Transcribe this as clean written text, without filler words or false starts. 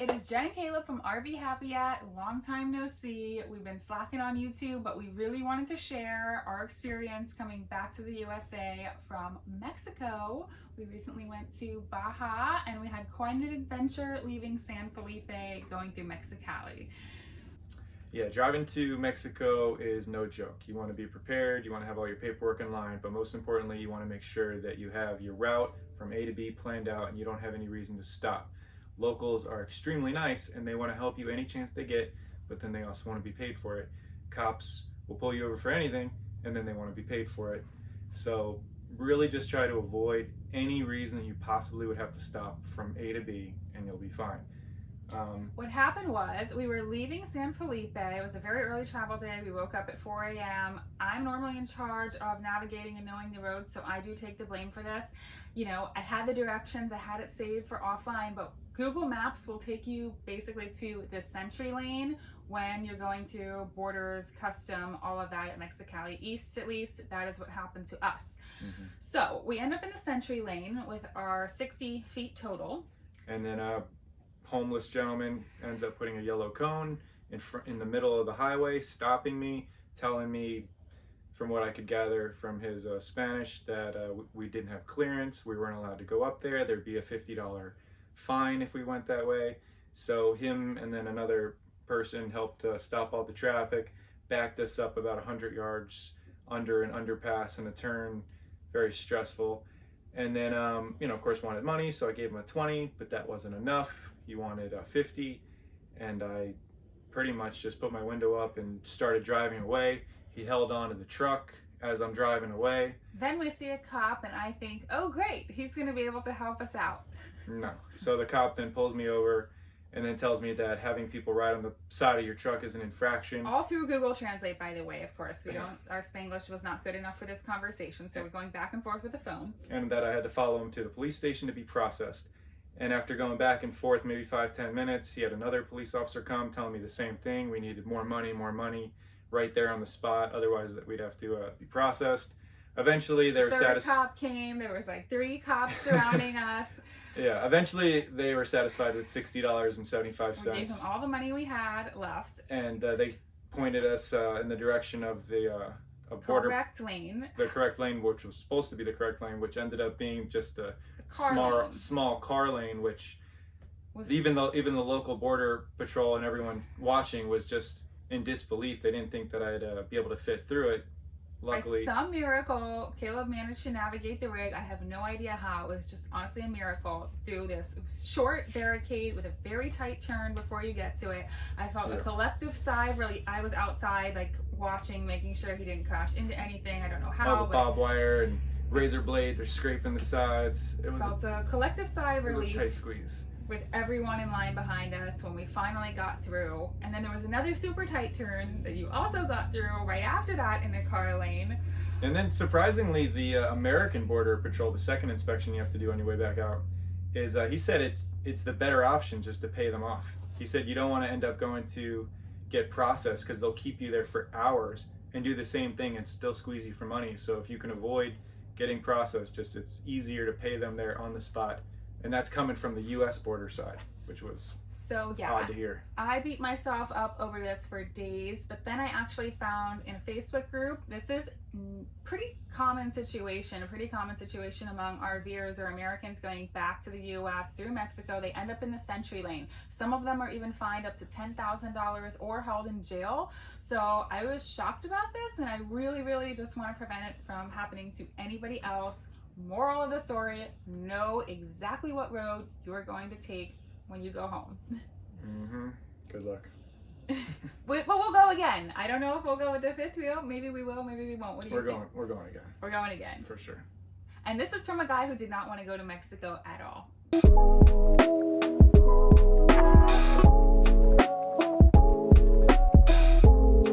It is Jen and Caleb from RV Happy At. Long time no see. We've been slacking on YouTube, but we really wanted to share our experience coming back to the USA from Mexico. We recently went to Baja and we had quite an adventure leaving San Felipe going through Mexicali. Yeah, driving to Mexico is no joke. You want to be prepared, you want to have all your paperwork in line, but most importantly, you want to make sure that you have your route from A to B planned out and you don't have any reason to stop. Locals are extremely nice and they want to help you any chance they get, but then they also want to be paid for it. Cops will pull you over for anything and then they want to be paid for it. So really just try to avoid any reason that you possibly would have to stop from A to B and you'll be fine. What happened was we were leaving San Felipe. It was a very early travel day. We woke up at 4 a.m. I'm normally in charge of navigating and knowing the roads, so I do take the blame for this. You know, I had the directions, I had it saved for offline, but Google Maps will take you basically to the Century Lane when you're going through borders, custom, all of that at Mexicali East, at least. That is what happened to us. So we end up in the Century Lane with our 60 feet total. And then homeless gentleman ends up putting a yellow cone in the middle of the highway, stopping me, telling me, from what I could gather from his Spanish, that we didn't have clearance, we weren't allowed to go up there, there'd be a $50 fine if we went that way. So him and then another person helped stop all the traffic, backed us up about 100 yards under an underpass and a turn, very stressful. And then, you know, of course wanted money, so I gave him a 20, but that wasn't enough. He wanted 50, and I pretty much just put my window up and started driving away. He held on to the truck as I'm driving away. Then we see a cop, and I think, oh great, he's gonna be able to help us out. No. So the cop then pulls me over and then tells me that having people ride on the side of your truck is an infraction. All through Google Translate, by the way, of course. Our Spanglish was not good enough for this conversation, so we're going back and forth with the phone. And that I had to follow him to the police station to be processed. And after going back and forth maybe 5-10 minutes, he had another police officer come telling me the same thing. We needed more money right there on the spot. Otherwise that we'd have to be processed. Eventually they were satisfied. Third cop came. There was like 3 cops surrounding us. Yeah, eventually they were satisfied with $60.75. We gave them all the money we had left. And they pointed us in the direction of the correct lane. The correct lane, which was supposed to be the correct lane, which ended up being just a small car lane, which was even the local border patrol and everyone watching was just in disbelief. They didn't think that I'd be able to fit through it. Luckily, by some miracle, Caleb managed to navigate the rig. I have no idea how. It was just honestly a miracle through this short barricade with a very tight turn before you get to it. I felt a collective sigh of relief. I was outside, like watching, making sure he didn't crash into anything. I don't know how. All the barbed wire and razor blades are scraping the sides. It was a collective sigh of relief. It was a tight squeeze. With everyone in line behind us when we finally got through. And then there was another super tight turn that you also got through right after that in the car lane. And then surprisingly, the American Border Patrol, the second inspection you have to do on your way back out, is he said it's the better option just to pay them off. He said you don't want to end up going to get processed because they'll keep you there for hours and do the same thing and still squeeze you for money. So if you can avoid getting processed, it's easier to pay them there on the spot. And that's coming from the U.S. border side, which was odd to hear. I beat myself up over this for days, but then I actually found in a Facebook group, this is a pretty common situation among RVers or Americans going back to the U.S. through Mexico. They end up in the Century Lane. Some of them are even fined up to $10,000 or held in jail. So I was shocked about this, and I really, really just want to prevent it from happening to anybody else. Moral of the story, know exactly what road you're going to take when you go home. Good luck. But we'll go again. I don't know if we'll go with the 5th wheel. Maybe we will, maybe we won't. What do you think? We're going again. We're going again. For sure. And this is from a guy who did not want to go to Mexico at all.